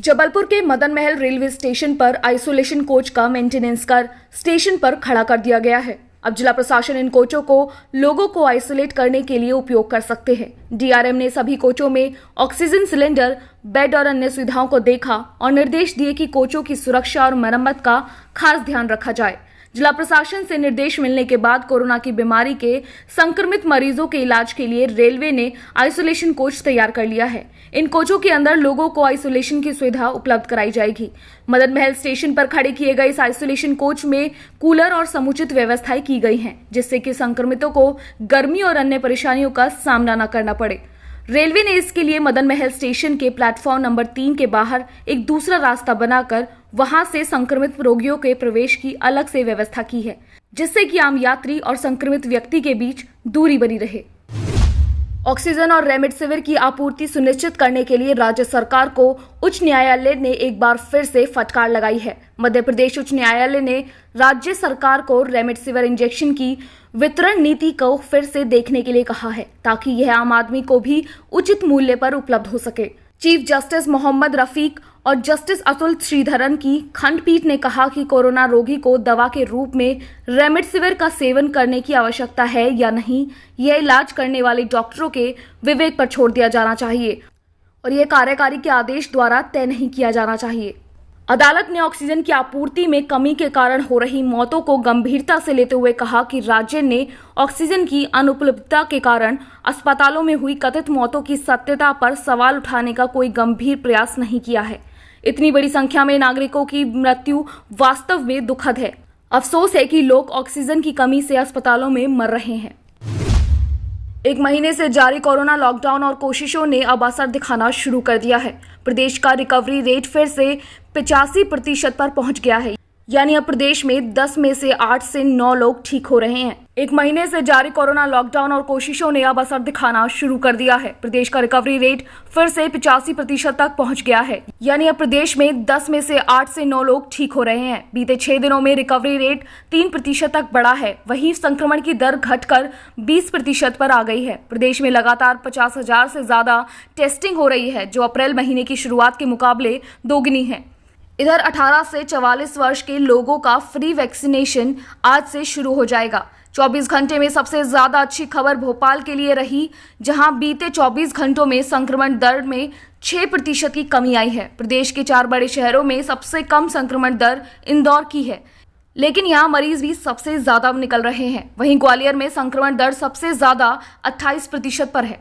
जबलपुर के Madan Mahal railway station पर isolation coach का मेंटेनेंस कर स्टेशन पर खड़ा कर दिया गया है। अब जिला प्रशासन इन कोचों को लोगों को आइसोलेट करने के लिए उपयोग कर सकते हैं। डीआरएम ने सभी कोचों में ऑक्सीजन सिलेंडर, बेड और अन्य सुविधाओं को देखा और निर्देश दिए कि कोचों की सुरक्षा और मरम्मत का खास ध्यान रखा जाए। जिला प्रशासन से निर्देश मिलने के बाद कोरोना की बीमारी के संक्रमित मरीजों के इलाज के लिए रेलवे ने आइसोलेशन कोच तैयार कर लिया है। इन कोचों के अंदर लोगों को आइसोलेशन की सुविधा उपलब्ध कराई जाएगी। मदन महल स्टेशन पर खड़े किए गए इस आइसोलेशन कोच में कूलर और समुचित व्यवस्थाएं की गई हैं, जिससे कि संक्रमितों को गर्मी और अन्य परेशानियों का सामना न करना पड़े। रेलवे ने इसके लिए मदन महल स्टेशन के प्लेटफॉर्म नंबर 3 के बाहर एक दूसरा रास्ता बनाकर वहां से संक्रमित रोगियों के प्रवेश की अलग से व्यवस्था की है, जिससे कि आम यात्री और संक्रमित व्यक्ति के बीच दूरी बनी रहे। ऑक्सीजन और रेमडेसिविर की आपूर्ति सुनिश्चित करने के लिए राज्य सरकार को उच्च न्यायालय ने एक बार फिर से फटकार लगाई है। मध्य प्रदेश उच्च न्यायालय ने राज्य सरकार को रेमडेसिविर इंजेक्शन की वितरण नीति को फिर से देखने के लिए कहा है, ताकि यह आम आदमी को भी उचित मूल्य पर उपलब्ध हो सके। चीफ जस्टिस मोहम्मद रफीक और जस्टिस अतुल श्रीधरन की खंडपीठ ने कहा कि कोरोना रोगी को दवा के रूप में रेमडेसिविर का सेवन करने की आवश्यकता है या नहीं, यह इलाज करने वाले डॉक्टरों के विवेक पर छोड़ दिया जाना चाहिए और यह कार्यकारी के आदेश द्वारा तय नहीं किया जाना चाहिए। अदालत ने ऑक्सीजन की आपूर्ति में कमी के कारण हो रही मौतों को गंभीरता से लेते हुए कहा कि राज्य ने ऑक्सीजन की अनुपलब्धता के कारण अस्पतालों में हुई कथित मौतों की सत्यता पर सवाल उठाने का कोई गंभीर प्रयास नहीं किया है। इतनी बड़ी संख्या में नागरिकों की मृत्यु वास्तव में दुखद है। अफसोस है कि लोग ऑक्सीजन की कमी से अस्पतालों में मर रहे हैं। एक महीने से जारी कोरोना लॉकडाउन और कोशिशों ने अब असर दिखाना शुरू कर दिया है। प्रदेश का रिकवरी रेट फिर से 85% पर पहुंच गया है, यानी अब प्रदेश में 10 में से 8 से 9 लोग ठीक हो रहे हैं। एक महीने से जारी कोरोना लॉकडाउन और कोशिशों ने अब असर दिखाना शुरू कर दिया है। प्रदेश का रिकवरी रेट फिर से 85% तक पहुंच गया है, यानी अब प्रदेश में 10 में से 8 से 9 लोग ठीक हो रहे हैं। बीते 6 दिनों में रिकवरी रेट 3% तक बढ़ा है। वहीं संक्रमण की दर घटकर 20% पर आ गई है। प्रदेश में लगातार 50,000 से ज्यादा टेस्टिंग हो रही है, जो अप्रैल महीने की शुरुआत के मुकाबले दोगुनी है। इधर 18 से 44 वर्ष के लोगों का फ्री वैक्सीनेशन आज से शुरू हो जाएगा। 24 घंटे में सबसे ज्यादा अच्छी खबर भोपाल के लिए रही, जहां बीते 24 घंटों में संक्रमण दर में 6% की कमी आई है। प्रदेश के 4 बड़े शहरों में सबसे कम संक्रमण दर इंदौर की है, लेकिन यहां मरीज भी सबसे ज्यादा निकल रहे हैं। वहीं ग्वालियर में संक्रमण दर सबसे ज्यादा 28% पर है।